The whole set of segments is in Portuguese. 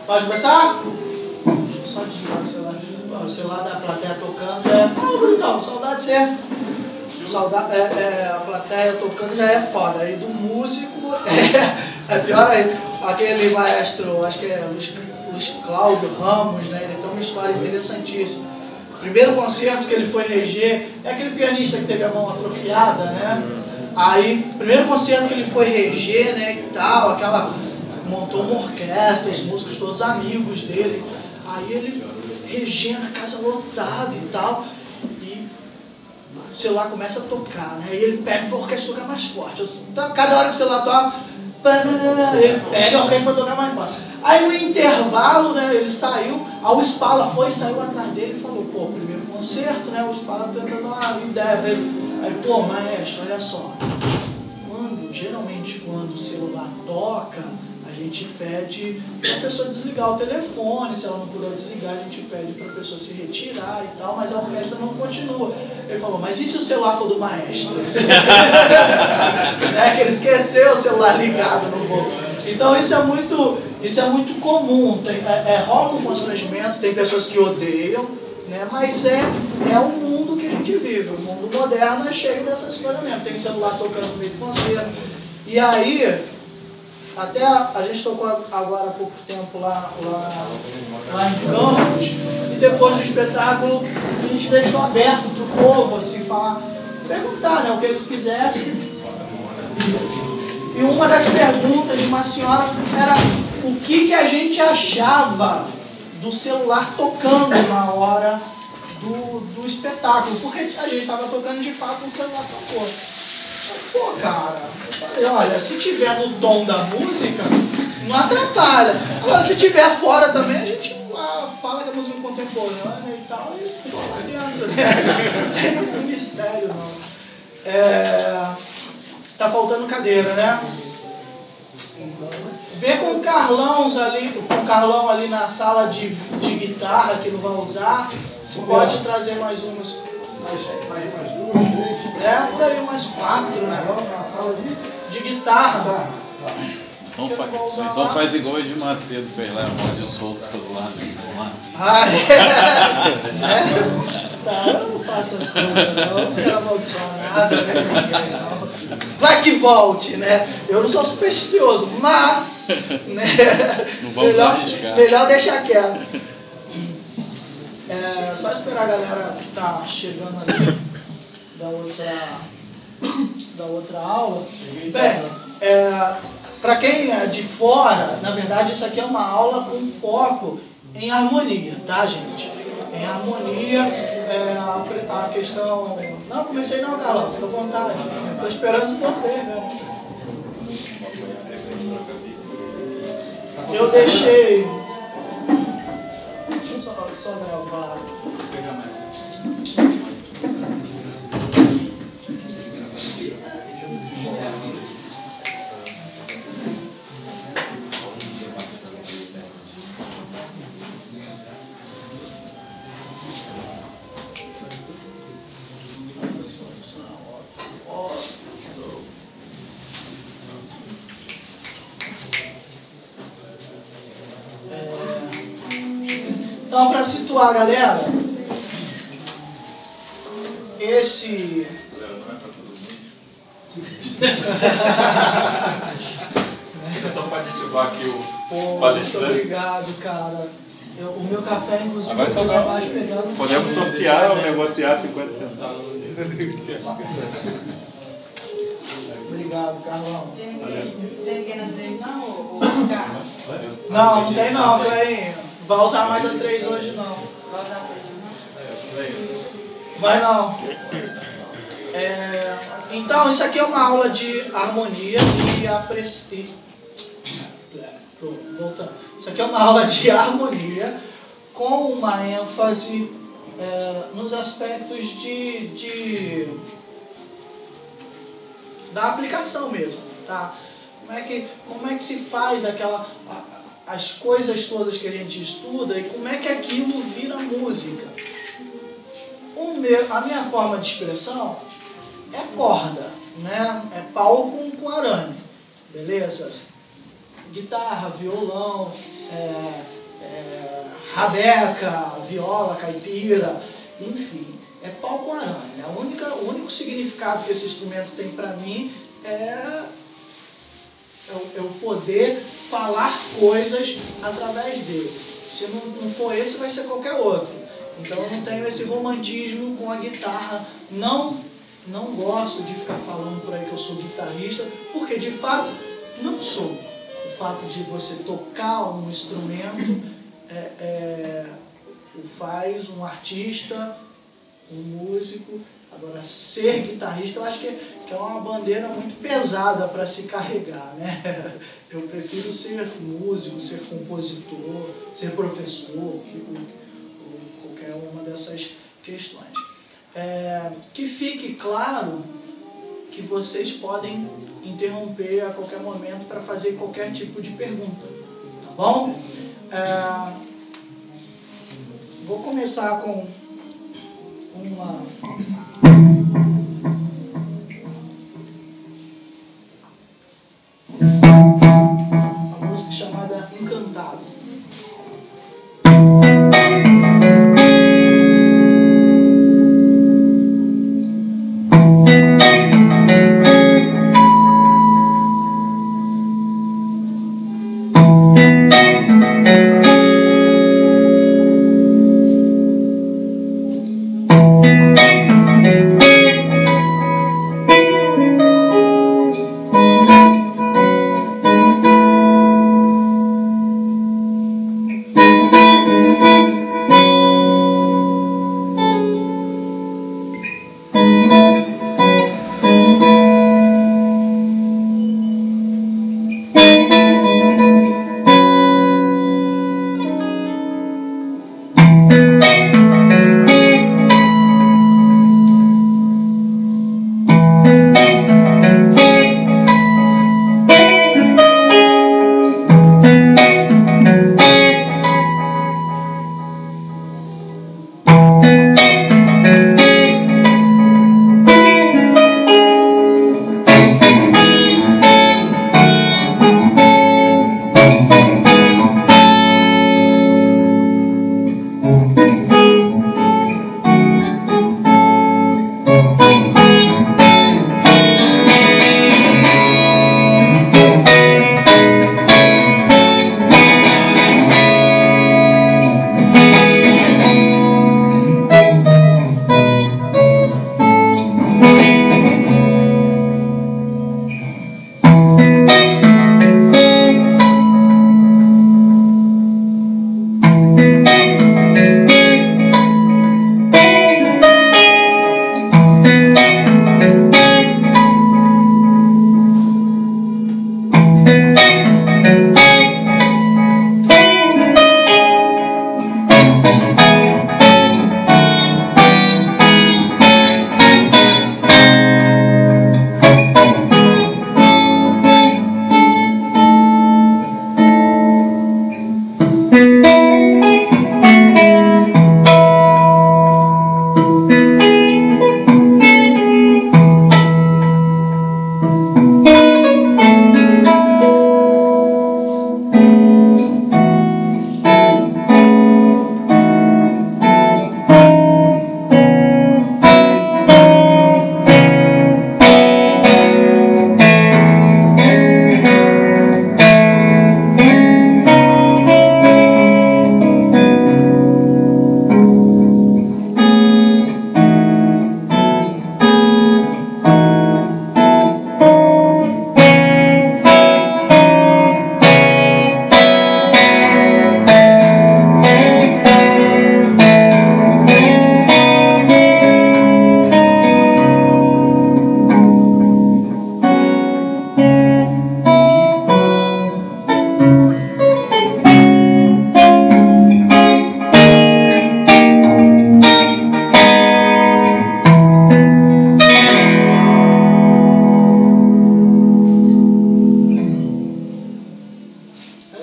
Pode começar? Só desligar o celular. O celular da plateia tocando. Fala, Brutão, saudade de ser. A plateia tocando já é foda. Aí do músico é pior aí. Aquele maestro, acho que é Luiz Cláudio Ramos, né? Ele tem uma história interessantíssima. O primeiro concerto que ele foi reger é aquele pianista que teve a mão atrofiada, né? Aí, primeiro concerto que ele foi reger, né, e tal, montou uma orquestra, os músicos todos amigos dele. Aí ele regendo a casa lotada e tal, e o celular começa a tocar, né? E ele pega para a orquestra tocar mais forte. Então, cada hora que o celular toca, ele pega a orquestra para tocar mais forte. Aí no intervalo, né, ele saiu, aí o Spala foi, saiu atrás dele e falou, pô, primeiro concerto, né, o Spala tentando dar uma ideia pra ele. Aí, pô, maestro, olha só, geralmente quando o celular toca, a gente pede para a pessoa desligar o telefone, se ela não puder desligar, a gente pede para a pessoa se retirar e tal, mas a orquestra não continua. Ele falou, mas e se o celular for do maestro? Que ele esqueceu o celular ligado no bolso. Então isso é muito comum, rola um constrangimento, tem pessoas que odeiam, né? Mas é o mundo que a gente vive, o mundo moderno é cheio dessas coisas mesmo, tem celular tocando no meio do concerto. E aí, até a gente tocou agora há pouco tempo lá em Campos, e depois do espetáculo a gente deixou aberto para o povo, assim, perguntar, né, o que eles quisessem. E uma das perguntas de uma senhora era o que a gente achava do celular tocando na hora do espetáculo, porque a gente estava tocando de fato, o celular tocou. Pô, cara, eu falei, olha, se tiver no tom da música, não atrapalha. Agora, se tiver fora também, a gente fala que é música contemporânea e tal, e tô lá dentro, né? Não tem muito mistério, não. Tá faltando cadeira, né? Vê com o Carlão ali na sala de guitarra, que não vai usar. Você pode trazer mais umas. Mais duas, três? Por aí, umas 4, né? Na sala de guitarra. Então faz igual o Edir Macedo fez lá, amaldiçoou o celular. Eu não faço as coisas não quero amaldiçoar nada, né? Vai que volte, né? Eu não sou supersticioso, mas né? Não vamos arriscar. Melhor deixar quieto. Só esperar a galera que está chegando ali da outra aula. Bem, para quem é de fora, na verdade isso aqui é uma aula com foco em harmonia, tá, gente? Em harmonia, a questão... Não, comecei não, Carlão, fica à vontade. Estou esperando você, né? Eu deixei... Deixa eu só gravar. Então, para situar a galera, esse... Você só pode ativar aqui o palestrante. Muito obrigado, cara. O meu café, inclusive, vai sobrar. Podemos sortear ou negociar 50 centavos. Obrigado, Carlão. Tem que ir na 3 não, ou Não tem não, Cleinho. Vai usar mais a 3 hoje não. Vai usar a 3 não? Vai não. Então, isso aqui é uma aula de harmonia e voltando. Isso aqui é uma aula de harmonia com uma ênfase nos aspectos da aplicação mesmo, tá? Como é que se faz as coisas todas que a gente estuda e como é que aquilo vira música. A minha forma de expressão é corda, né? É pau com arame, beleza? Guitarra, violão, rabeca, viola, caipira, enfim, é pau com arame. O único significado que esse instrumento tem para mim é eu poder falar coisas através dele. Se não for esse, vai ser qualquer outro. Então eu não tenho esse romantismo com a guitarra. Não gosto de ficar falando por aí que eu sou guitarrista, porque de fato não sou. O fato de você tocar um instrumento o faz um artista, um músico. Agora, ser guitarrista, eu acho que é uma bandeira muito pesada para se carregar, né? Eu prefiro ser músico, ser compositor, ser professor, ou qualquer uma dessas questões. Que fique claro que vocês podem interromper a qualquer momento para fazer qualquer tipo de pergunta, tá bom? Vou começar com uma música chamada Encantado.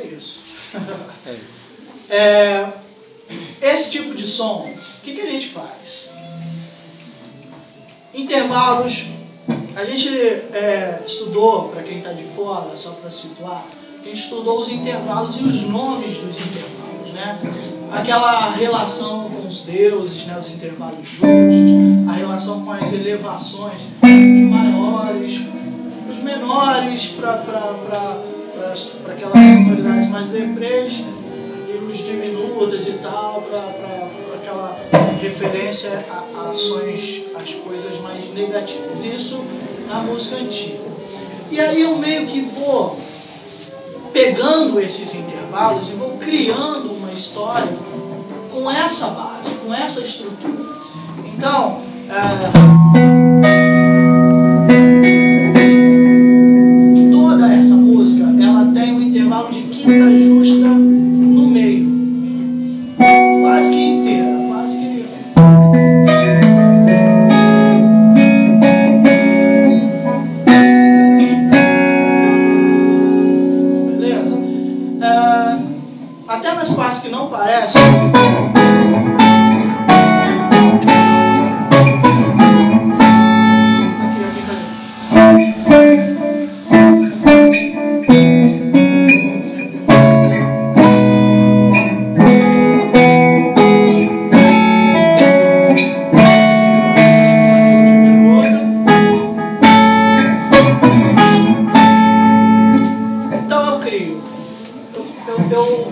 isso. Esse tipo de som, o que a gente faz? Intervalos. A gente estudou, para quem está de fora, só para situar, a gente estudou os intervalos e os nomes dos intervalos, né? Aquela relação com os deuses, né? Os intervalos justos, a relação com as elevações, os maiores, os menores, para aquelas sonoridades mais deprês, e os diminutas e tal, para aquela referência a ações, às coisas mais negativas. Isso na música antiga. E aí eu meio que vou pegando esses intervalos e vou criando uma história com essa base, com essa estrutura. Então, toda essa música, ela tem um intervalo de quinta justa no meio. Quase que inteira, quase que... Beleza? Até nas partes que não parecem...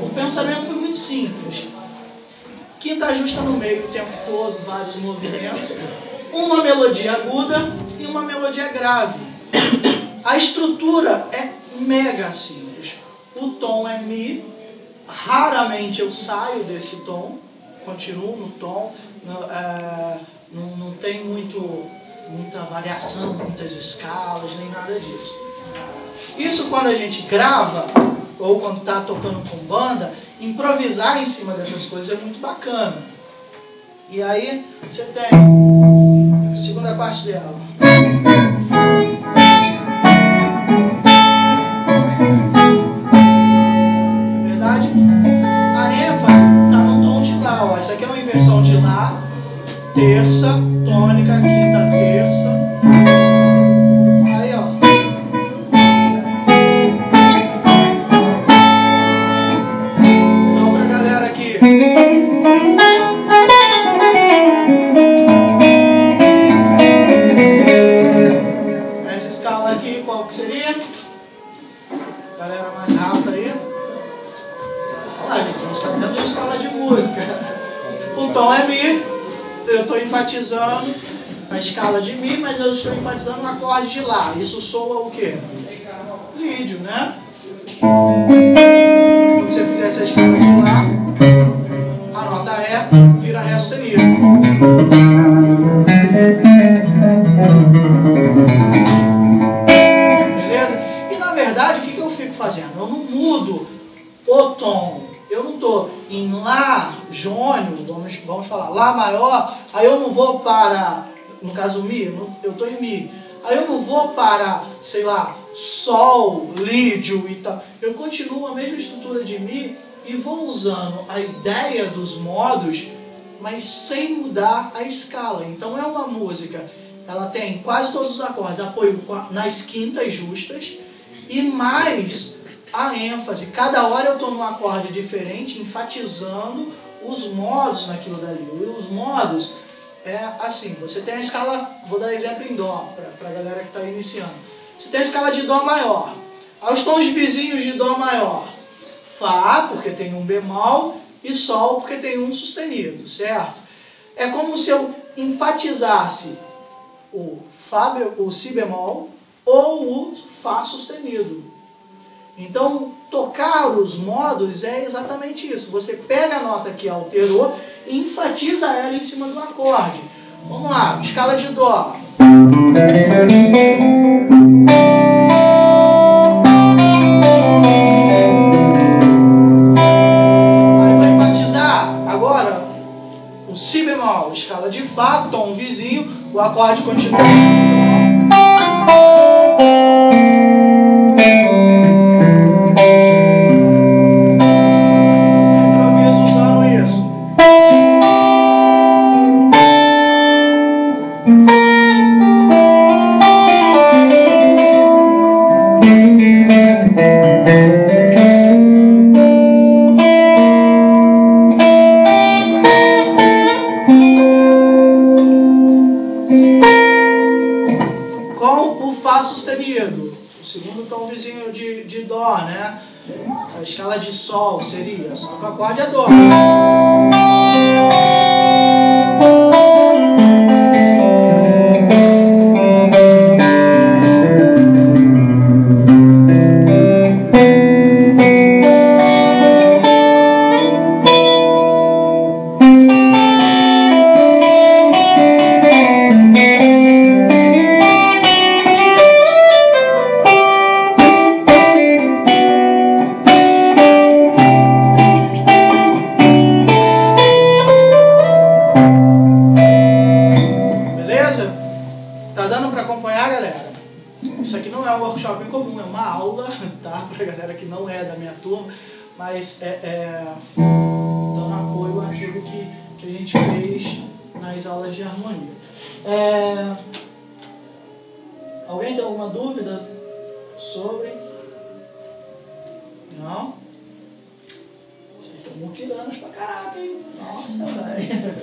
O pensamento foi muito simples. Quinta justa no meio o tempo todo, vários movimentos, uma melodia aguda e uma melodia grave. A estrutura é mega simples. O tom é Mi, raramente eu saio desse tom, continuo no tom, não tem muita variação, muitas escalas, nem nada disso. Isso quando a gente grava, ou quando está tocando com banda, improvisar em cima dessas coisas é muito bacana. E aí você tem a segunda parte dela. Na verdade, a ênfase está no tom de Lá. Ó. Isso aqui é uma inversão de Lá, terça, tônica, quinta, terça. Essa escala aqui, qual que seria? Galera mais rápida aí. Olha lá, gente, a gente está dentro de escala de música. O tom é Mi, eu estou enfatizando a escala de Mi, mas eu estou enfatizando o acorde de Lá. Isso soa o quê? Lídio, né? Quando você fizer essa escala de Lá, a nota Ré vira Ré sustenido. Beleza? E na verdade, o que eu fico fazendo? Eu não mudo o tom. Eu não estou em Lá jônio, vamos falar, Lá maior, aí eu não vou para, no caso Mi, eu estou em Mi. Aí eu não vou para, sei lá, Sol, Lídio e tal. Eu continuo a mesma estrutura de Mi e vou usando a ideia dos modos, mas sem mudar a escala. Então é uma música, ela tem quase todos os acordes, apoio nas quintas justas e mais a ênfase. Cada hora eu estou num acorde diferente, enfatizando os modos naquilo dali. E os modos é assim, você tem a escala, vou dar exemplo em Dó, para a galera que está iniciando. Você tem a escala de Dó maior, aos tons vizinhos de Dó maior. Fá, porque tem um bemol, e Sol, porque tem um sustenido, certo? É como se eu enfatizasse o Si bemol ou o Fá sustenido. Então, tocar os modos é exatamente isso. Você pega a nota que alterou e enfatiza ela em cima do acorde. Vamos lá, escala de Dó. O Si bemol, escala de Fá, tom vizinho, o acorde continua. A escala de Sol seria, só que o acorde é Dó. Mas dando apoio àquilo que a gente fez nas aulas de harmonia. Alguém tem alguma dúvida sobre? Não? Vocês estão muquiranos pra caraca, hein? Nossa, velho.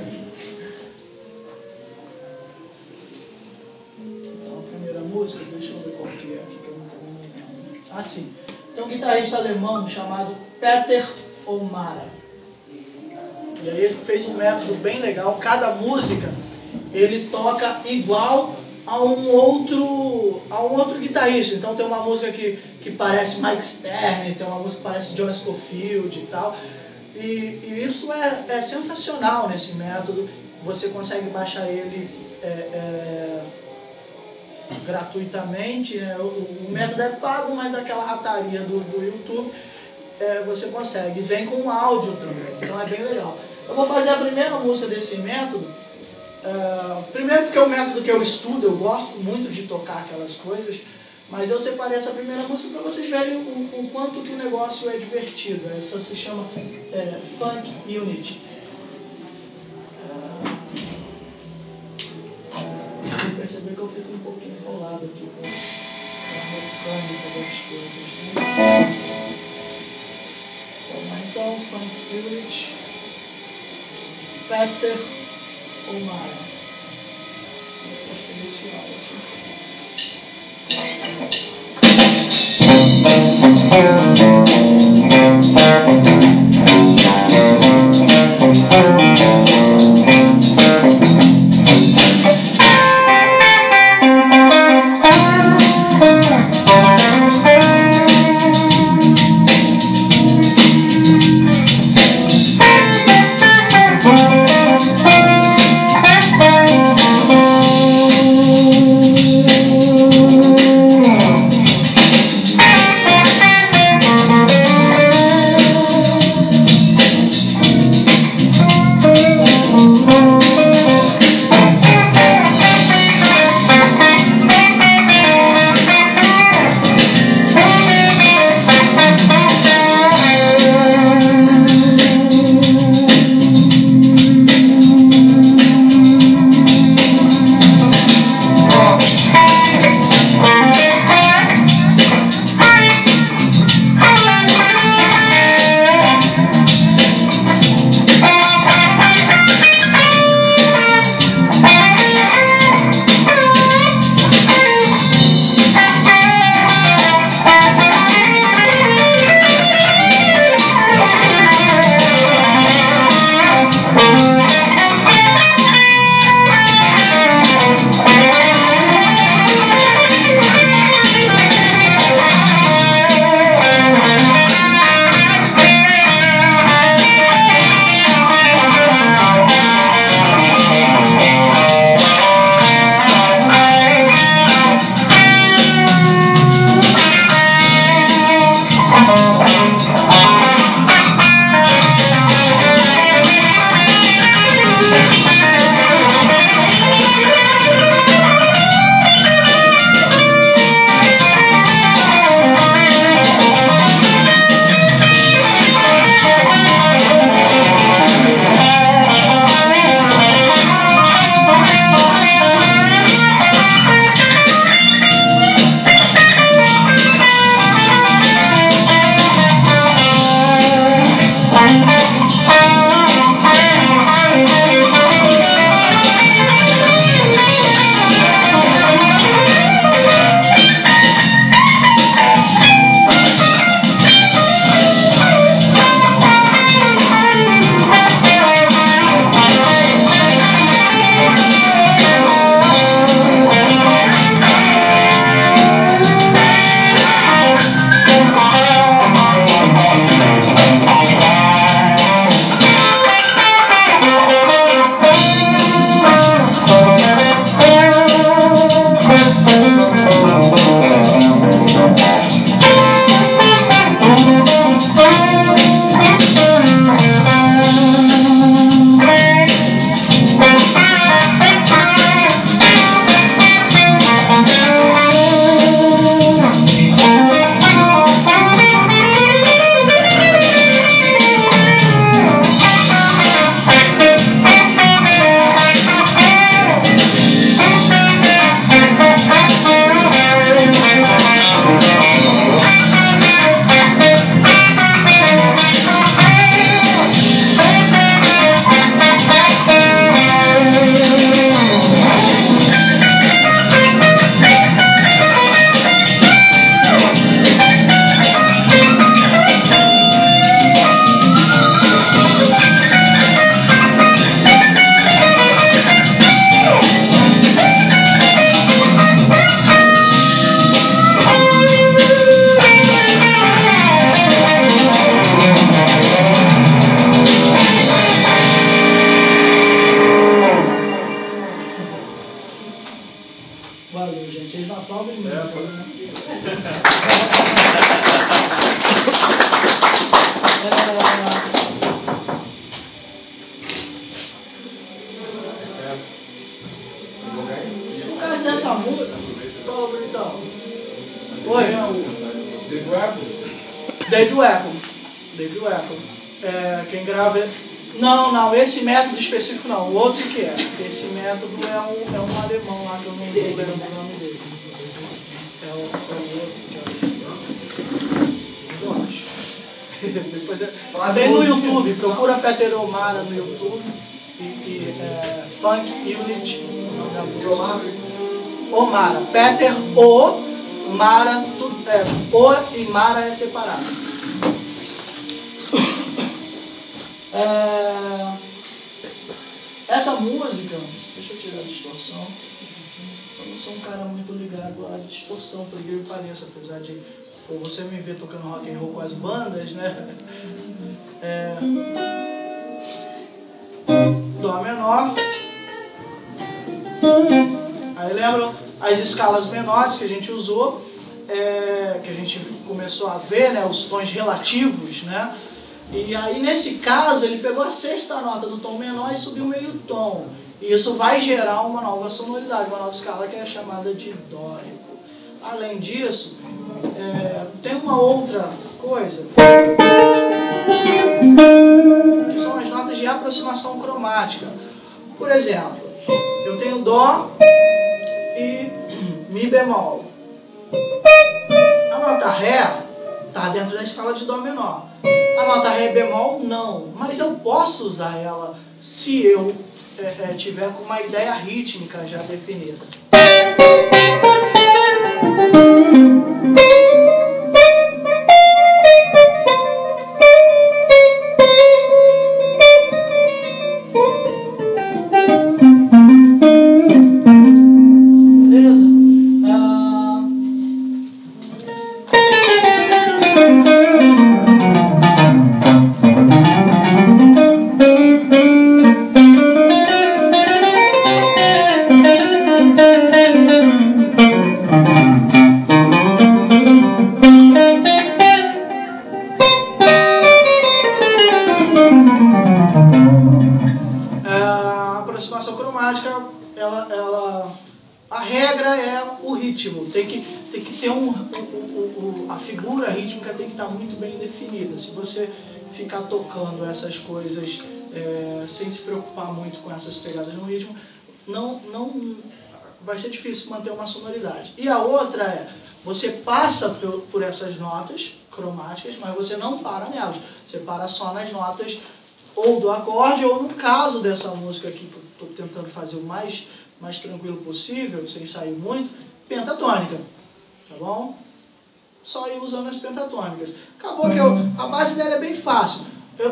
Então, a primeira música, deixa eu ver qual que é aqui, que eu não estou lembrando. Ah, sim. Tem um guitarrista alemão chamado Peter Omara. E aí ele fez um método bem legal. Cada música ele toca igual a um outro guitarrista. Então tem uma música que parece Mike Stern, tem uma música que parece John Scofield e tal. E isso é sensacional nesse método. Você consegue baixar ele gratuitamente, né? O método é pago, mas aquela rataria do YouTube você consegue. Vem com áudio também, então é bem legal. Eu vou fazer a primeira música desse método. Primeiro porque é um método que eu estudo, eu gosto muito de tocar aquelas coisas, mas eu separei essa primeira música para vocês verem o quanto que o negócio é divertido. Essa se chama Funk Unity. Perceber que eu fico um pouquinho enrolado aqui com a mecânica das coisas, né? Vamos lá então, Funk Unity, Peter Omara. Vou pegar esse áudio David Wacom. Quem grava... Não, esse método específico não. O outro que é. Esse método é um alemão lá que eu não lembro o nome dele. É o outro que eu acho. Depois tem no YouTube, procura Peter O'Mara no YouTube e Funk Unit. O'Mara. Peter O'Mara, O e Mara é separado. Essa música, deixa eu tirar a distorção. Eu não sou um cara muito ligado à distorção, por que pareça, apesar de você me ver tocando rock and roll com as bandas, né? Dó menor. Aí lembram as escalas menores que a gente usou, que a gente começou a ver, né, os tons relativos, né? E aí nesse caso ele pegou a sexta nota do tom menor e subiu meio tom. E isso vai gerar uma nova sonoridade, uma nova escala que é chamada de dórico. Além disso, tem uma outra coisa, que são as notas de aproximação cromática. Por exemplo, eu tenho Dó e Mi bemol. A nota Ré está dentro da escala de Dó menor. A nota Ré bemol não, mas eu posso usar ela se eu tiver com uma ideia rítmica já definida. A regra é o ritmo, tem que ter a figura rítmica tem que estar muito bem definida. Se você ficar tocando essas coisas sem se preocupar muito com essas pegadas no ritmo, não vai ser difícil manter uma sonoridade. E a outra é, você passa por essas notas cromáticas, mas você não para nelas, você para só nas notas ou do acorde, ou no caso dessa música aqui, que eu estou tentando fazer o mais tranquilo possível, sem sair muito, pentatônica, tá bom? Só ir usando as pentatônicas. Acabou que a base dela é bem fácil.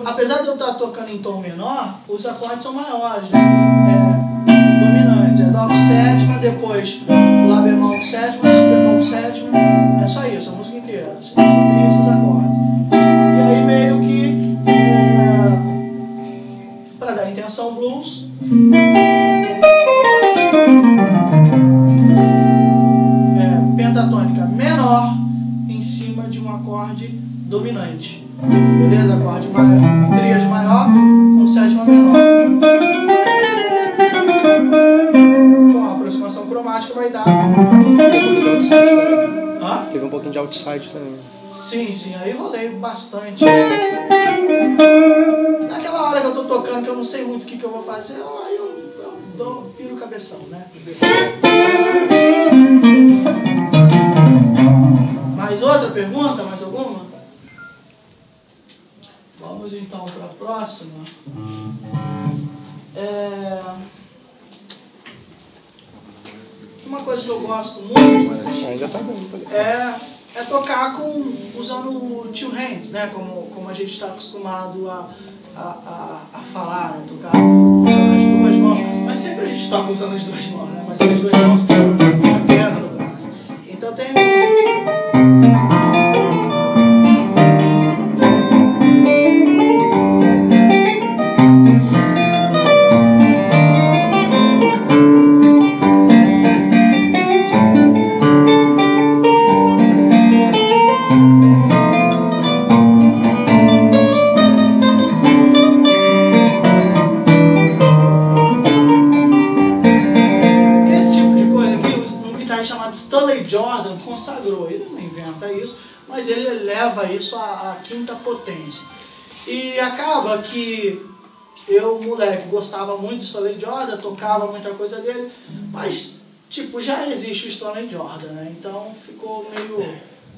Apesar de eu estar tocando em tom menor, os acordes são maiores, né? Dominantes, Dó com sétima, depois Lá bemol com sétima, Si bemol com sétima, é só isso, a música inteira, só tem esses acordes. E aí meio que, para dar intenção blues, pentatônica menor em cima de um acorde dominante. Beleza? Acorde maior, tríade maior com sétima menor. Com a aproximação cromática vai dar. Teve um pouquinho de outside também. Sim, aí rolei bastante. Naquela hora que eu tô tocando, que eu não sei muito o que eu vou fazer, aí eu piro o cabeção, né? Mais outra pergunta? Mais alguma? Vamos então para a próxima. Uma coisa que eu gosto muito é tocar usando two hands, né? Como a gente está acostumado a falar, né? Tocar usando as duas mãos. Mas sempre a gente toca usando as duas mãos, né? Mas as duas mãos a perna no braço. Então tem esse tipo de coisa isso à quinta potência. E acaba que eu, moleque, gostava muito do Stanley Jordan, tocava muita coisa dele, mas, tipo, já existe o Stanley Jordan, né? Então ficou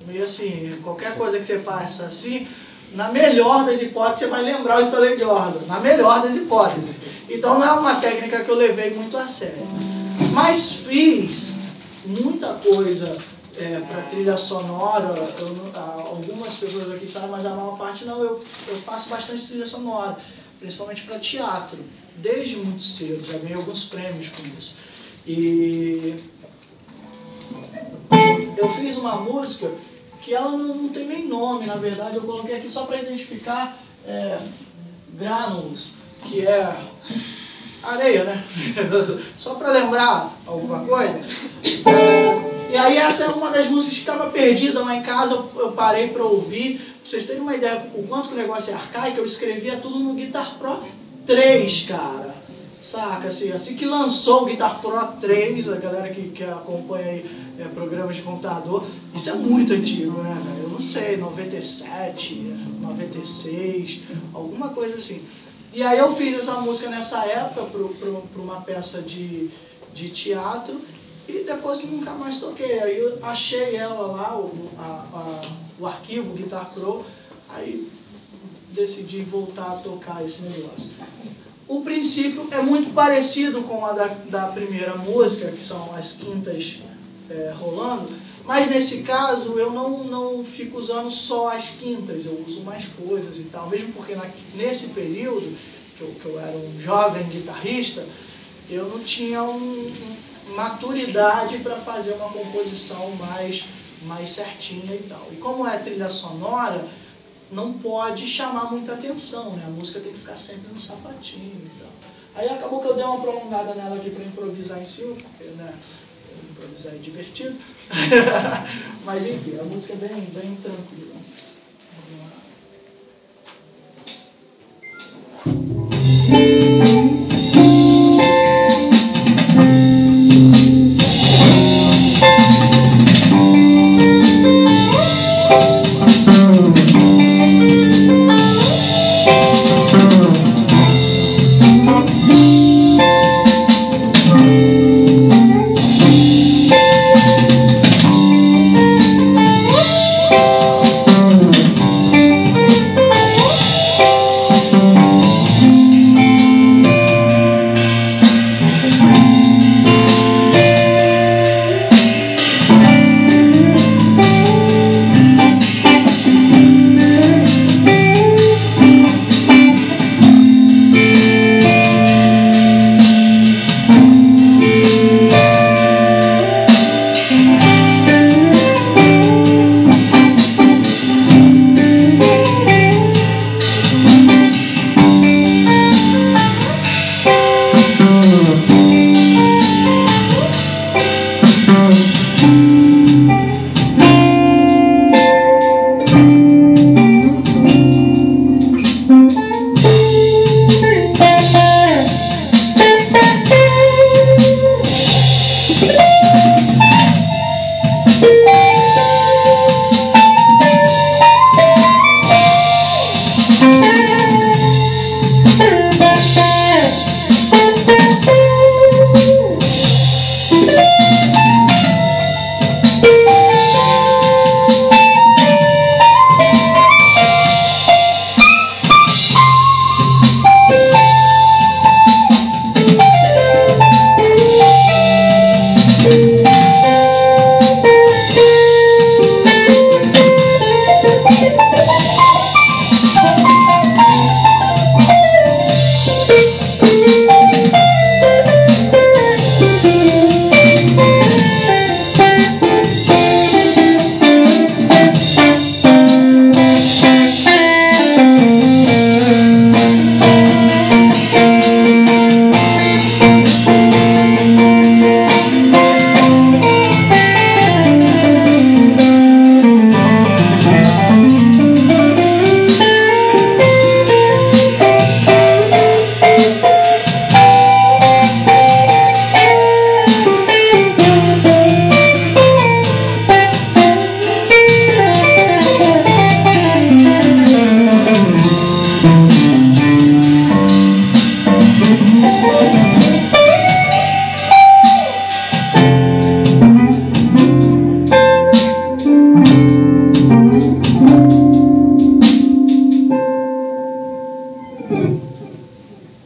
meio assim, qualquer coisa que você faça assim, na melhor das hipóteses, você vai lembrar o Stanley Jordan, na melhor das hipóteses. Então não é uma técnica que eu levei muito a sério. Mas fiz muita coisa para trilha sonora. Algumas pessoas aqui sabem, mas a maior parte não. Eu faço bastante trilha sonora, principalmente para teatro, desde muito cedo. Já ganhei alguns prêmios com isso. E eu fiz uma música que ela não tem nem nome, na verdade. Eu coloquei aqui só para identificar Granules, que é areia, né? Só para lembrar alguma coisa. E aí essa é uma das músicas que estava perdida lá em casa, eu parei para ouvir. Pra vocês terem uma ideia o quanto que o negócio é arcaico, eu escrevia tudo no Guitar Pro 3, cara. Saca? Assim que lançou o Guitar Pro 3, a galera que acompanha aí programas de computador, isso é muito antigo, né, velho? Eu não sei, 97, 96, alguma coisa assim. E aí eu fiz essa música nessa época para uma peça de teatro e depois nunca mais toquei. Aí eu achei ela lá, o arquivo Guitar Pro, aí decidi voltar a tocar esse negócio. O princípio é muito parecido com a da primeira música, que são as quintas rolando, mas nesse caso eu não fico usando só as quintas, eu uso mais coisas e tal, mesmo porque nesse período, que eu era um jovem guitarrista, eu não tinha maturidade para fazer uma composição mais certinha e tal. E como é trilha sonora, não pode chamar muita atenção, né? A música tem que ficar sempre no sapatinho e tal. Aí acabou que eu dei uma prolongada nela aqui para improvisar em cima, porque, né, improvisar é divertido. Mas enfim, a música é bem tranquila. Vamos lá.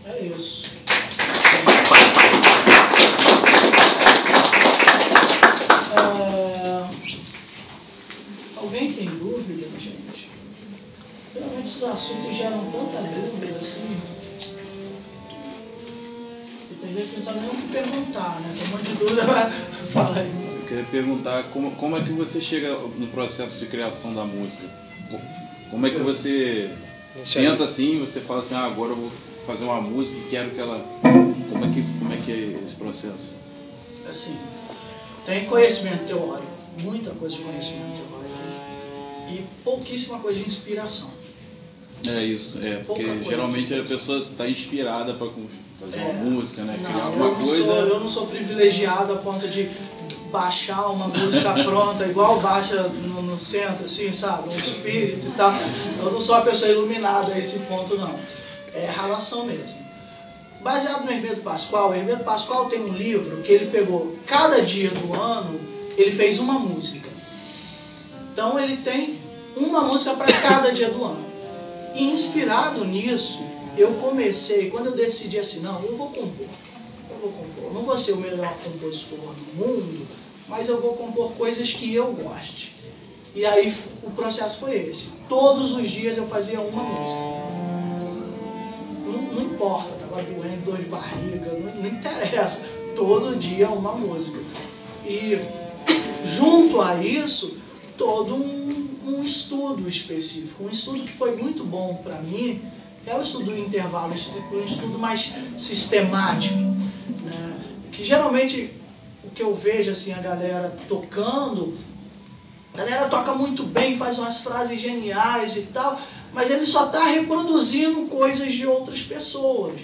É isso. Alguém tem dúvida, gente? Geralmente esses assuntos geram tanta dúvida assim. E tem gente que não sabe nem o que perguntar, né? Tem um monte de dúvida, mas fala aí. Eu queria perguntar como é que você chega no processo de criação da música? Como é que você senta assim e você fala assim, agora eu vou fazer uma música e quero que ela... Como é que é esse processo? Assim, tem conhecimento teórico, muita coisa de conhecimento teórico e pouquíssima coisa de inspiração. É isso, porque geralmente a pessoa está inspirada para fazer uma música, né? Criar alguma coisa. Eu não sou privilegiado a ponto de baixar uma música pronta, igual baixa no centro, assim, sabe? Um espírito e tal. Eu não sou a pessoa iluminada a esse ponto, não. É ralação mesmo. Baseado no Hermeto Pascoal, o Hermeto Pascoal tem um livro que ele pegou cada dia do ano, ele fez uma música. Então ele tem uma música para cada dia do ano. E inspirado nisso, eu comecei, quando eu decidi assim, não, eu vou compor. Eu não vou ser o melhor compositor do mundo, mas eu vou compor coisas que eu goste. E aí o processo foi esse. Todos os dias eu fazia uma música. Não importa, estava doendo, dor de barriga, não interessa. Todo dia uma música. E junto a isso, todo um estudo específico. Um estudo que foi muito bom para mim é o estudo do intervalo, um estudo mais sistemático, né? Que geralmente o que eu vejo assim, a galera tocando, a galera toca muito bem, faz umas frases geniais e tal, mas ele só está reproduzindo coisas de outras pessoas.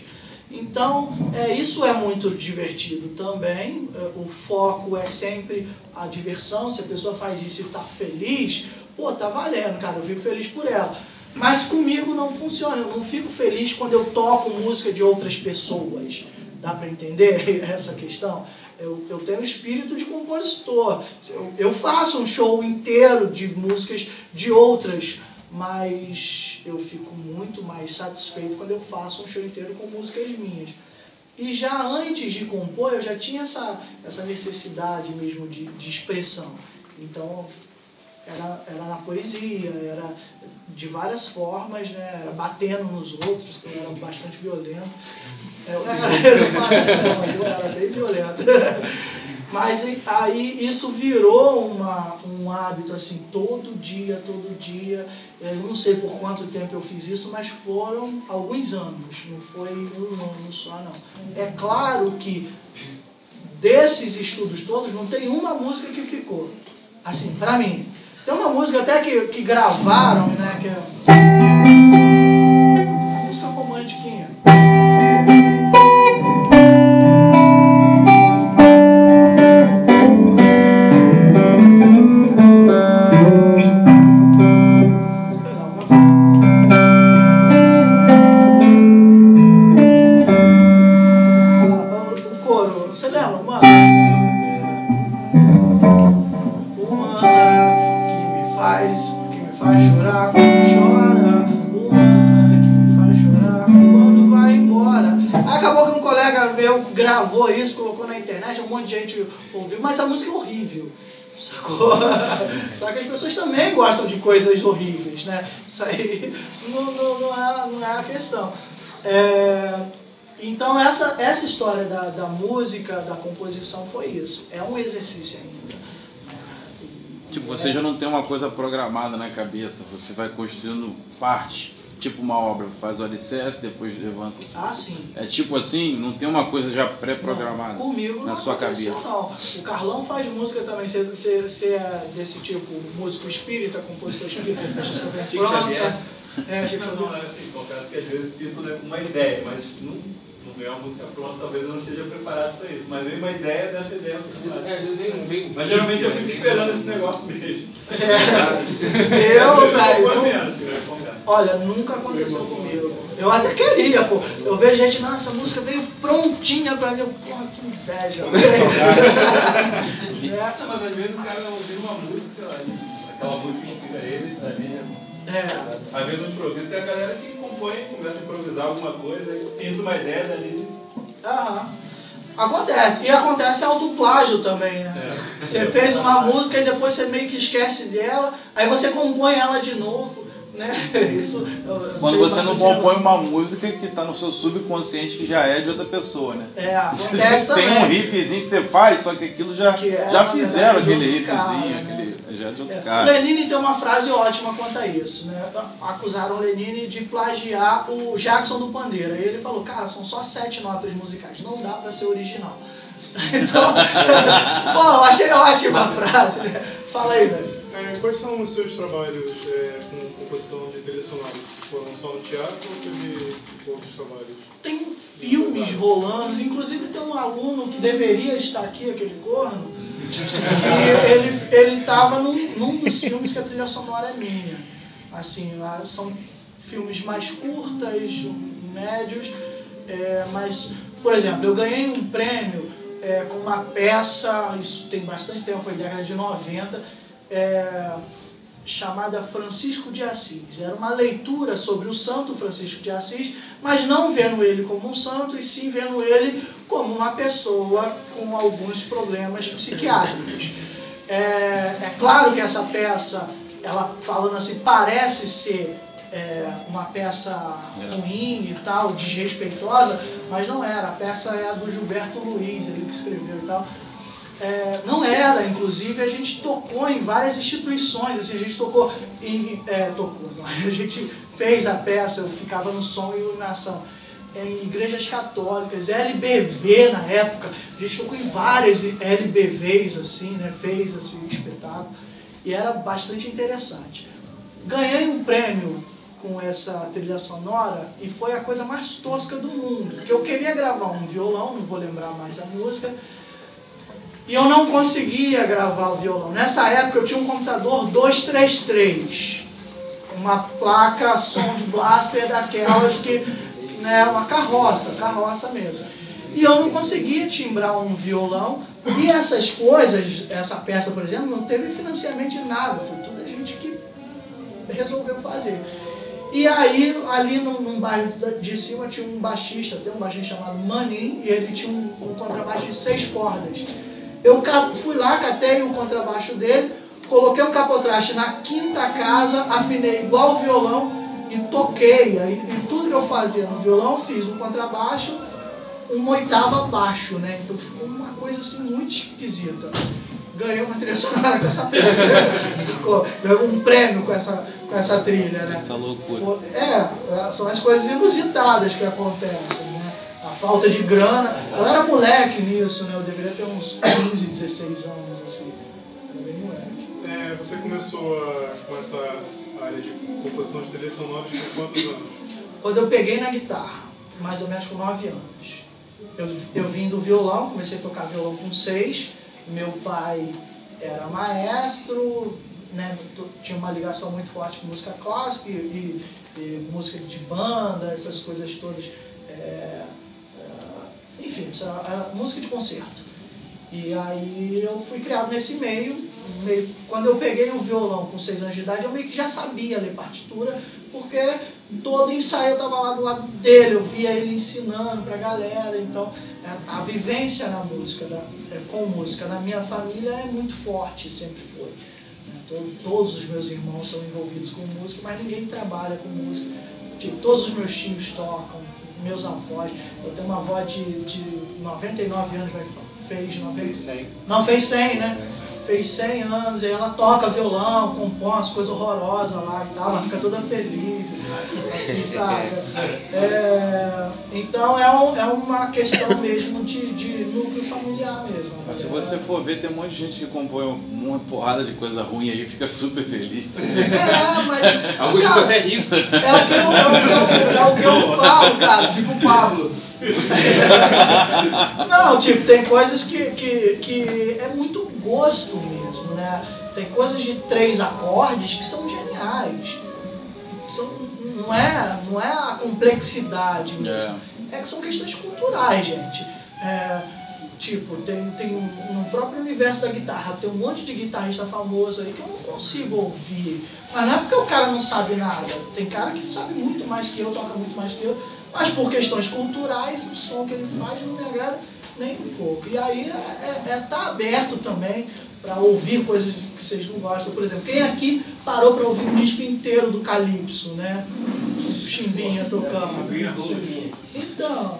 Então, isso é muito divertido também. O foco é sempre a diversão. Se a pessoa faz isso e está feliz, pô, tá valendo, cara, eu fico feliz por ela. Mas comigo não funciona, eu não fico feliz quando eu toco música de outras pessoas. Dá para entender essa questão? Eu tenho espírito de compositor. Eu faço um show inteiro de músicas de outras, mas eu fico muito mais satisfeito quando eu faço um show inteiro com músicas minhas. E já antes de compor, eu já tinha essa necessidade mesmo de expressão. Então, era na poesia, era de várias formas, né? Era batendo nos outros, que eu era bastante violento. Eu era bem violento. Mas aí isso virou um hábito, assim, todo dia. Eu não sei por quanto tempo eu fiz isso, mas foram alguns anos, não foi um ano só, não. É claro que desses estudos todos, não tem uma música que ficou, assim, pra mim. Tem uma música até que gravaram, né, que é uma música romantiquinha. Gravou isso, colocou na internet, um monte de gente ouviu, mas a música é horrível, sacou? Só que as pessoas também gostam de coisas horríveis, né? Isso aí não é a questão. Então essa história da música, da composição foi isso. É um exercício ainda. Tipo, você já não tem uma coisa programada na cabeça, você vai construindo parte. Tipo uma obra, faz o alicerce, depois levanta. Ah, sim. É tipo assim, não tem uma coisa já pré-programada na sua cabeça. Não. O Carlão faz música também. Você é desse tipo, músico espírita, compositor espírita, Chico Xavier. Chico Xavier. Confesso que às vezes pinto uma ideia, mas não veio uma música pronta, talvez eu não esteja preparado para isso. Mas veio uma ideia dessa ideia. Mas geralmente eu fico esperando esse negócio mesmo. Olha, nunca aconteceu comigo. Eu até queria, pô. Eu vejo gente, nossa, essa música veio prontinha pra mim. Porra, que inveja. Não, mas às vezes o cara ouviu uma música, sei lá, aquela música que inspira ele, dali. Às vezes o improviso tem a galera que compõe compõe, começa a improvisar alguma coisa, aí pinta uma ideia dali. Aham. Acontece. E acontece autoplágio também, né? Você fez uma música e depois você meio que esquece dela, aí você compõe ela de novo, né? Isso. Quando você não compõe uma música que está no seu subconsciente que já é de outra pessoa, né? Acontece também. Tem um riffzinho que você faz, só que aquilo já fizeram aquele riffzinho, né? já é de outro cara. O Lenine tem uma frase ótima quanto a isso, né? Acusaram o Lenine de plagiar o Jackson do Pandeiro. Aí ele falou, cara, são só 7 notas musicais, não dá pra ser original. Então, pô, eu achei ótima a frase, né? Fala aí, velho. Quais são os seus trabalhos com composição de trilhas sonoras? Foram só no teatro ou teve outros trabalhos? Tem filmes rolando, inclusive tem um aluno que deveria estar aqui, aquele corno, e ele estava num dos filmes que a trilha sonora é minha. Assim, são filmes mais curtas, médios, mas, por exemplo, eu ganhei um prêmio com uma peça, isso tem bastante tempo, foi década de 90, chamada Francisco de Assis. Era uma leitura sobre o santo Francisco de Assis, mas não vendo ele como um santo, e sim vendo ele como uma pessoa com alguns problemas psiquiátricos. É claro que essa peça, ela falando assim, parece ser uma peça ruim e tal, desrespeitosa, mas não era. A peça é a do Gilberto Luiz, ele que escreveu e tal. Não era, inclusive a gente tocou em várias instituições, assim, a gente tocou a gente fez a peça, eu ficava no som e iluminação, em igrejas católicas, LBV na época, a gente tocou em várias LBVs, assim, né, fez esse espetáculo, e era bastante interessante. Ganhei um prêmio com essa trilha sonora, e foi a coisa mais tosca do mundo, porque eu queria gravar um violão, não vou lembrar mais a música, e eu não conseguia gravar o violão. Nessa época eu tinha um computador 233, uma placa Sound Blaster daquelas que, né, uma carroça mesmo. E eu não conseguia timbrar um violão, e essas coisas, essa peça, por exemplo, não teve financiamento de nada, foi tudo a gente que resolveu fazer. E aí, ali num bairro de cima, tinha um baixista, tem um baixista chamado Manin, e ele tinha um contrabaixo de 6 cordas. Eu fui lá, catei o contrabaixo dele, coloquei o capotraste na quinta casa, afinei igual o violão e toquei. E tudo que eu fazia no violão, eu fiz no contrabaixo, uma oitava abaixo, né? Então ficou uma coisa assim muito esquisita. Ganhei uma trilha sonora com essa peça, sacou? Ganhei um prêmio com essa trilha, né? Essa loucura. São as coisas inusitadas que acontecem, né? A falta de grana. Eu era moleque nisso, né? Eu deveria ter uns 15, 16 anos, assim. Eu era bem moleque. Você começou com essa área de composição de trilhas sonoras com quantos anos? Quando eu peguei na guitarra, mais ou menos com 9 anos. Eu vim do violão, comecei a tocar violão com 6. Meu pai era maestro, né? Tinha uma ligação muito forte com música clássica e música de banda, essas coisas todas. Enfim, música de concerto. E aí eu fui criado nesse meio. Quando eu peguei o violão com 6 anos de idade, eu meio que já sabia ler partitura, porque todo ensaio eu estava lá do lado dele, eu via ele ensinando pra galera. Então a vivência na música, com música na minha família é muito forte, sempre foi. Todos os meus irmãos são envolvidos com música, mas ninguém trabalha com música. Todos os meus tios tocam, meus avós. Eu tenho uma avó de 99 anos, fez 100, né? Fez 100 anos, e ela toca violão, compõe umas coisas horrorosas lá e tal, ela fica toda feliz, assim, sabe? Então é uma questão mesmo de núcleo familiar mesmo. Mas se você for ver, tem um monte de gente que compõe uma porrada de coisa ruim aí e fica super feliz. Mas... Alguns ficam até ricos. É o que eu falo, cara. Tipo o Pablo. Não, tem coisas que é muito gosto mesmo, né? Tem coisas de 3 acordes que são geniais. Não é a complexidade mesmo. É que são questões culturais, gente. Tipo, tem no próprio universo da guitarra, tem um monte de guitarrista famoso aí que eu não consigo ouvir. Mas não é porque o cara não sabe nada. Tem cara que sabe muito mais que eu, toca muito mais que eu, mas por questões culturais, o som que ele faz não me agrada nem um pouco. E aí tá aberto também para ouvir coisas que vocês não gostam. Por exemplo, quem aqui parou para ouvir um disco inteiro do Calypso, né? O Chimbinha tocando. Então,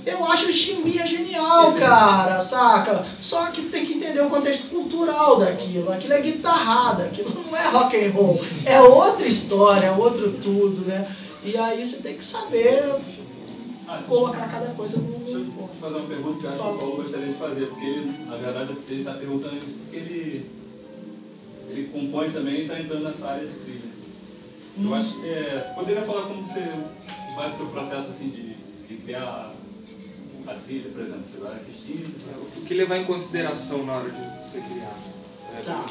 eu acho o Chimbinha genial, cara, saca? Só que tem que entender o contexto cultural daquilo. Aquilo é guitarrada, aquilo não é rock and roll. É outra história, é outro tudo, né? E aí você tem que saber colocar cada coisa no ponto. Deixa eu fazer uma pergunta que eu acho que o Paulo gostaria de fazer, porque ele, na verdade, ele está perguntando isso porque ele compõe também e está entrando nessa área de trilha. Eu acho que poderia falar como você faz o seu processo assim de criar a trilha, por exemplo, você vai assistir. O que levar em consideração na hora de você criar? Tá.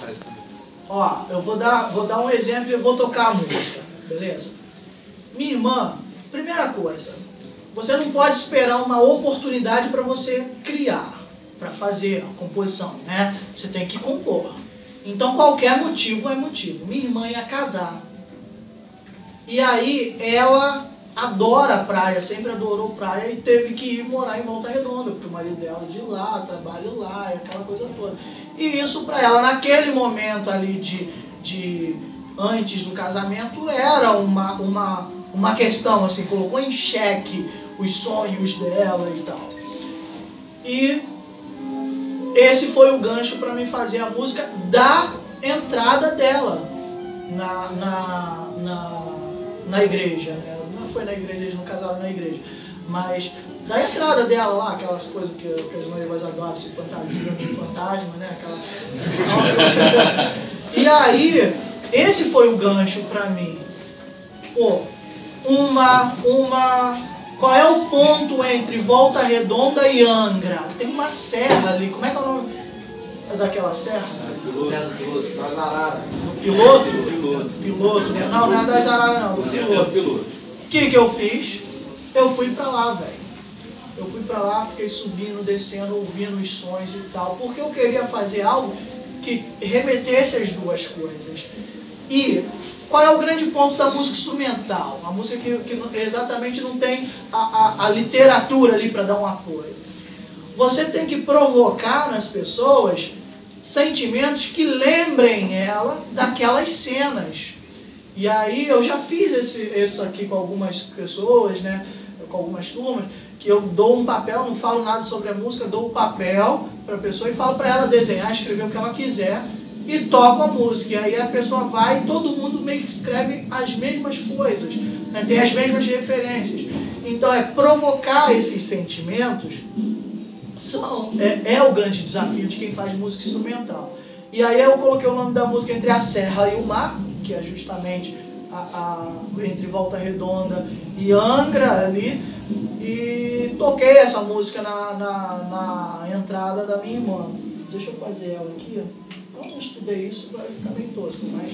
Ó, eu vou dar um exemplo e eu vou tocar a música, beleza? Minha irmã, primeira coisa, você não pode esperar uma oportunidade para você criar, para fazer a composição, né? Você tem que compor. Então qualquer motivo é motivo. Minha irmã ia casar. E aí ela adora praia, sempre adorou praia e teve que ir morar em Volta Redonda, porque o marido dela é de lá, trabalha lá, e aquela coisa toda. E isso para ela, naquele momento ali de antes do casamento, era uma questão, assim, colocou em xeque os sonhos dela e tal. E esse foi o gancho para mim fazer a música da entrada dela na igreja, né? Não foi na igreja, eles não casaram na igreja, mas da entrada dela lá, aquelas coisas que as noivas adoram, se fantasiam de fantasma, né? E aí, esse foi o gancho para mim. Pô, qual é o ponto entre Volta Redonda e Angra? Tem uma serra ali, como é que é o nome daquela serra? Piloto, né? Não é das Araras não, do Piloto. O que eu fiz? Eu fui pra lá, velho. Eu fui pra lá, fiquei subindo, descendo, ouvindo os sons e tal, porque eu queria fazer algo que remetesse as duas coisas. E qual é o grande ponto da música instrumental? Uma música que exatamente não tem a literatura ali para dar um apoio. Você tem que provocar nas pessoas sentimentos que lembrem ela daquelas cenas. E aí eu já fiz isso aqui com algumas pessoas, né? Com algumas turmas, que eu dou um papel, não falo nada sobre a música, dou o papel para a pessoa e falo para ela desenhar, escrever o que ela quiser e toco a música. E aí a pessoa vai e todo mundo meio que escreve as mesmas coisas, né? Tem as mesmas referências. Então provocar esses sentimentos é o grande desafio de quem faz música instrumental. E aí eu coloquei o nome da música Entre a Serra e o Mar, que é justamente entre Volta Redonda e Angra ali, e toquei essa música na entrada da minha irmã. Deixa eu fazer ela aqui. Eu não estudei isso, vai ficar bem tosco, mas...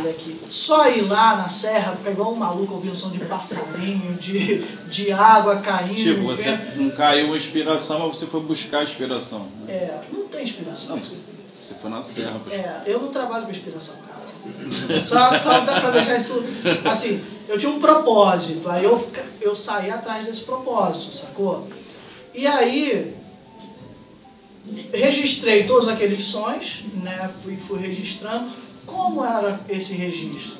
detalhe aqui. Só ir lá na serra, ficar igual um maluco ouvindo som de passarinho, de água caindo. Tipo, você não caiu uma inspiração, mas você foi buscar a inspiração. Né? Não tem inspiração. Não, você foi na serra. Eu não trabalho com inspiração, cara. Só dá pra deixar isso assim. Eu tinha um propósito, aí eu saí atrás desse propósito, sacou? E aí registrei todos aqueles sons, né? Fui registrando. Como era esse registro?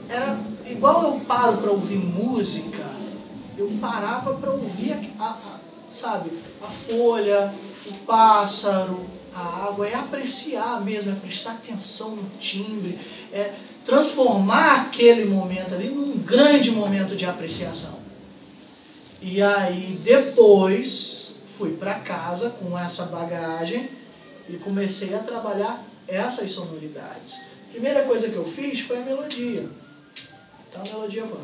Era igual eu paro para ouvir música, eu parava para ouvir sabe, a folha, o pássaro, a água, é apreciar mesmo, é prestar atenção no timbre, é transformar aquele momento ali num grande momento de apreciação. E aí depois fui para casa com essa bagagem e comecei a trabalhar essas sonoridades. A primeira coisa que eu fiz foi a melodia. Então a melodia foi...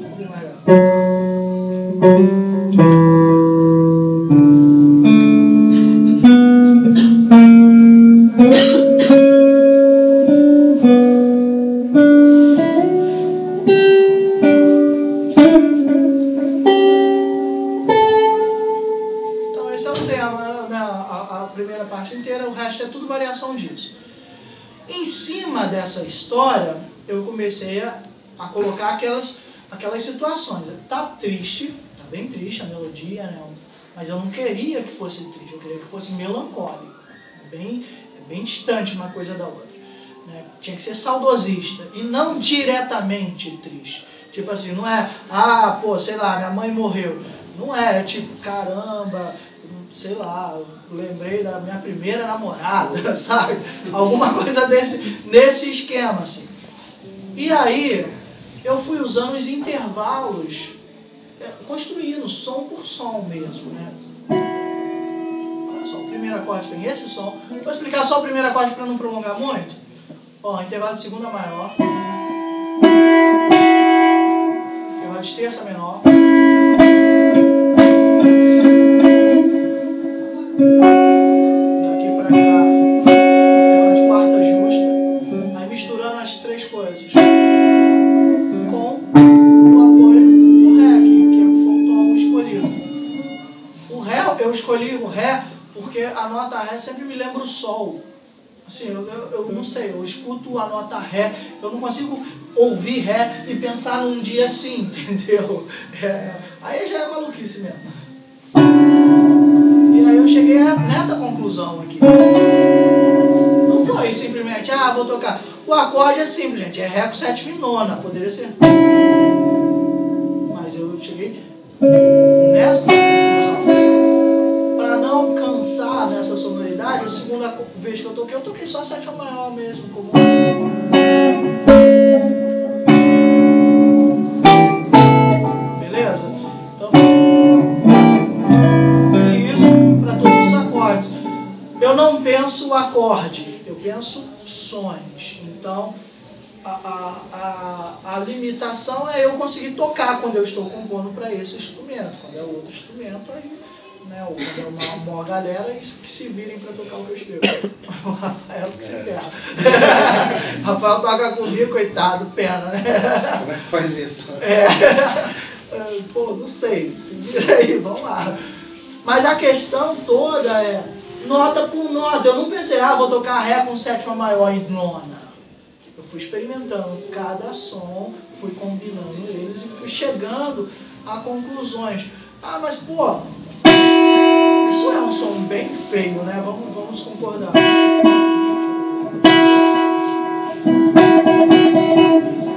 Vamos ver mais lá. Disso. Em cima dessa história, eu comecei a colocar aquelas situações. Tá triste, tá bem triste a melodia, né? Mas eu não queria que fosse triste, eu queria que fosse melancólico. É bem distante uma coisa da outra. Né? Tinha que ser saudosista e não diretamente triste. Tipo assim, não é, sei lá, minha mãe morreu. Não é tipo, caramba, sei lá, lembrei da minha primeira namorada, sabe? Alguma coisa nesse esquema, assim. E aí, eu fui usando os intervalos, construindo som por som mesmo, né? Olha só, o primeiro acorde tem esse som. Vou explicar só o primeiro acorde para não prolongar muito. Ó, intervalo de segunda maior. Intervalo de terça menor. Daqui pra cá, intervalo de quarta justa. Aí misturando as três coisas com o apoio do Ré, que foi o tom escolhido. O Ré, eu escolhi o Ré porque a nota Ré sempre me lembra o Sol. Assim, eu não sei, eu escuto a nota Ré, eu não consigo ouvir Ré e pensar num dia assim, entendeu? Aí já é maluquice mesmo. E aí eu cheguei nessa conclusão aqui. Não foi simplesmente, vou tocar. O acorde é simples, gente, é Ré com sétima e nona, poderia ser. Mas eu cheguei nessa conclusão. Para não cansar nessa sonoridade, a segunda vez que eu toquei só a sétima maior mesmo, como... Beleza? Então, e isso para todos os acordes. Eu não penso o acorde, eu penso sons. Então, a limitação é eu conseguir tocar quando eu estou compondo para esse instrumento. Quando é outro instrumento, aí, né, ou quando é uma galera, que se virem para tocar o que eu escrevo. O Rafael que se ferra. Rafael toca comigo, coitado, pena, né? Como é que faz isso? Pô, não sei, se vira aí, vamos lá. Mas a questão toda é nota por nota. Eu não pensei, vou tocar Ré com sétima maior e nona. Eu fui experimentando cada som, fui combinando eles e fui chegando a conclusões. Mas pô, isso é um som bem feio, né? Vamos concordar.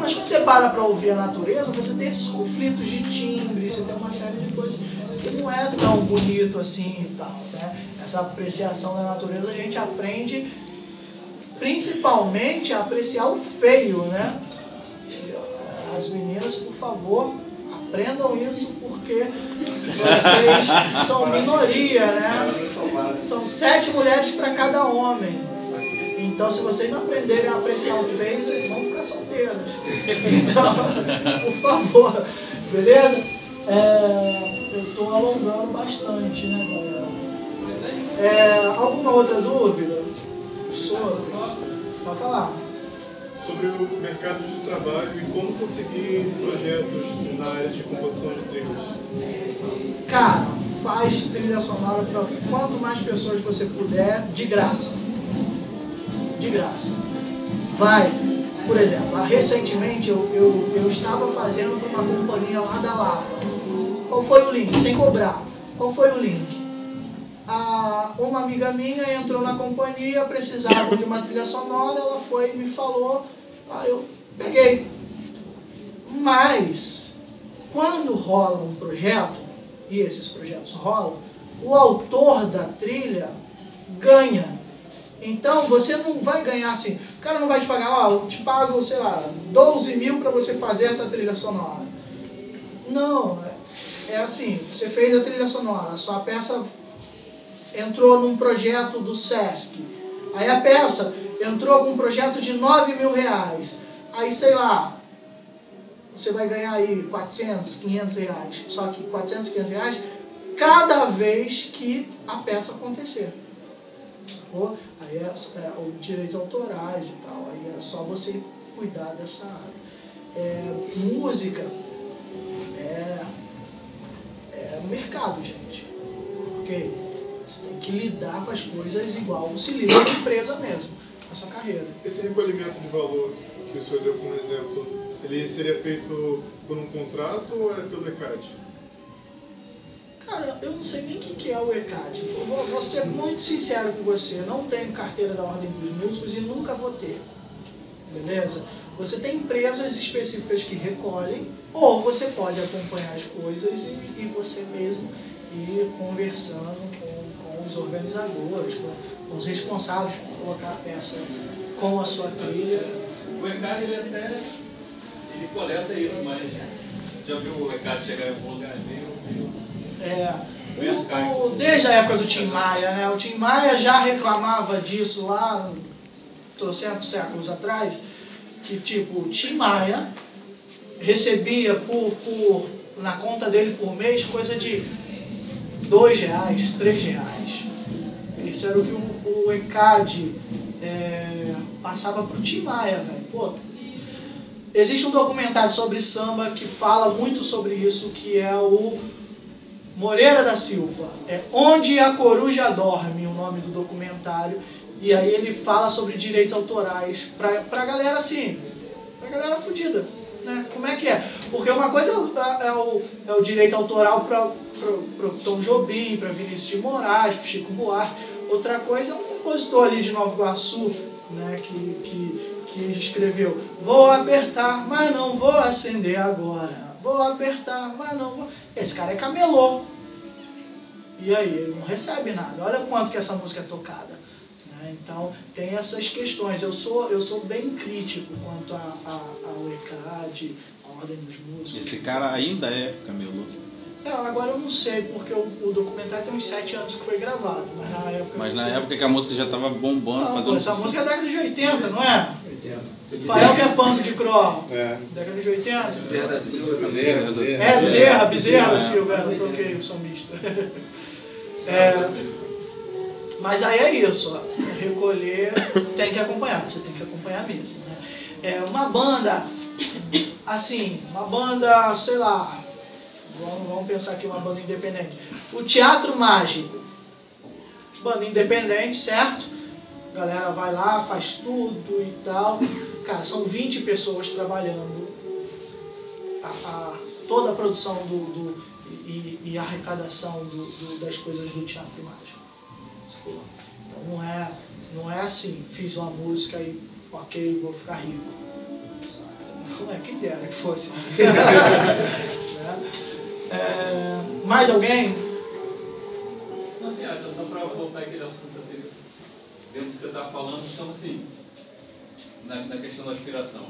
Mas quando você para ouvir a natureza, você tem esses conflitos de timbre, você tem uma série de coisas que não é tão bonito assim e tal, né? Essa apreciação da natureza a gente aprende principalmente a apreciar o feio, né? As meninas, por favor, aprendam isso porque vocês são minoria, né? São 7 mulheres para cada homem. Então, se vocês não aprenderem a apreciar o feio, vocês vão ficar solteiros. Então, por favor, beleza? Eu estou alongando bastante, né, galera? Alguma outra dúvida? sobre o mercado de trabalho e como conseguir projetos na área de composição de trilhas. Cara, faz trilha sonora para quanto mais pessoas você puder, de graça. De graça. Vai. Por exemplo, recentemente eu estava fazendo para uma companhia lá da Lapa. Qual foi o link? Sem cobrar. Qual foi o link? Uma amiga minha entrou na companhia, precisava de uma trilha sonora, ela foi e me falou, eu peguei. Mas, quando rola um projeto, e esses projetos rolam, o autor da trilha ganha. Então, você não vai ganhar assim, o cara não vai te pagar, eu te pago, sei lá, 12 mil para você fazer essa trilha sonora. Não, é assim, você fez a trilha sonora, a sua peça entrou num projeto do Sesc, aí a peça entrou com um projeto de 9 mil reais, aí sei lá, você vai ganhar aí 400, 500 reais, só que 400, 500 reais cada vez que a peça acontecer. Sacou? Aí é os direitos autorais e tal, aí é só você cuidar dessa área. Música é mercado, gente, ok? Você tem que lidar com as coisas igual você lida com a empresa mesmo, com a sua carreira. Esse recolhimento de valor que o senhor deu como exemplo, ele seria feito por um contrato ou é pelo ECAD? Cara, eu não sei nem o que é o ECAD. Eu vou ser muito sincero com você, não tenho carteira da Ordem dos Músicos e nunca vou ter. Beleza? Você tem empresas específicas que recolhem, ou você pode acompanhar as coisas e você mesmo ir conversando com os organizadores, com os responsáveis por colocar a peça com a sua trilha. O ECAD ele coleta isso, mas já viu o ECAD chegar em algum lugar mesmo? Desde a época do Tim Maia, né? O Tim Maia já reclamava disso lá, trocentos séculos atrás, que tipo, o Tim Maia recebia na conta dele por mês coisa de R$2, R$3. Isso era o que o ECAD passava pro Tim Maia, velho. Pô, existe um documentário sobre samba que fala muito sobre isso, que é o Moreira da Silva, Onde a Coruja Dorme, o nome do documentário, e aí ele fala sobre direitos autorais pra galera assim, pra galera fodida, né? Como é que é? Porque uma coisa é o direito autoral pro Tom Jobim, pra Vinícius de Moraes, pro Chico Buarque, outra coisa é um compositor ali de Nova Iguaçu, né, que escreveu: vou apertar, mas não vou acender agora. Vou apertar, mas não vou... Esse cara é camelô. E aí, ele não recebe nada. Olha quanto que essa música é tocada. Né? Então, tem essas questões. Eu sou bem crítico quanto ao ECAD, à Ordem dos Músicos. Esse cara ainda é camelô? Agora eu não sei, porque o documentário tem uns 7 anos que foi gravado. Mas na época que a música já estava bombando, fazendo essa sucesso. música é da década de 80, não é? 80. Fael que é pano de Cro. Década de 80. Bezerra da Silva. Bezerra da Silva. Eu troquei o sambista. Mas aí é isso. Recolher, tem que acompanhar. Você tem que acompanhar mesmo. Né? Uma banda, assim, sei lá, vamos pensar aqui uma banda independente. O Teatro Mágico. Banda independente, certo? A galera vai lá, faz tudo e tal. Cara, são 20 pessoas trabalhando toda a produção e a arrecadação das coisas do Teatro Mágico. Então não é assim, fiz uma música e ok, vou ficar rico. Não é, quem dera que fosse. Mais alguém? Não, assim, só para voltar aquele assunto anterior, dentro do que você estava falando, então assim, na questão da aspiração.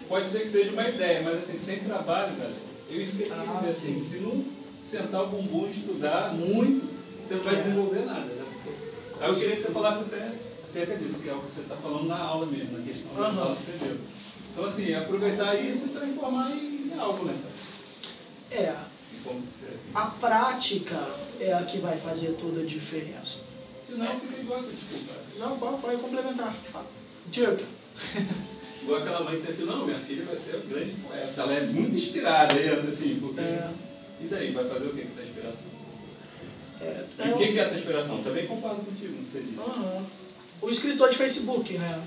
Pode ser que seja uma ideia, mas assim, sem trabalho, cara, isso que eu queria dizer assim, se não sentar o bumbum e estudar muito, você não vai desenvolver nada. Aí eu queria que você falasse até acerca disso, que é o que você está falando na aula mesmo, na questão da aula que você deu. Então assim, aproveitar isso e transformar em algo, né? A prática é a que vai fazer toda a diferença. Senão fica igual, desculpa. Não, pode complementar. Diga. igual aquela mãe que tem, não, minha filha vai ser a grande poeta. Ela é muito inspirada, assim, porque... E daí, vai fazer o que com essa inspiração? E o que é essa inspiração? Também concordo contigo, não sei disso. O escritor de Facebook, né?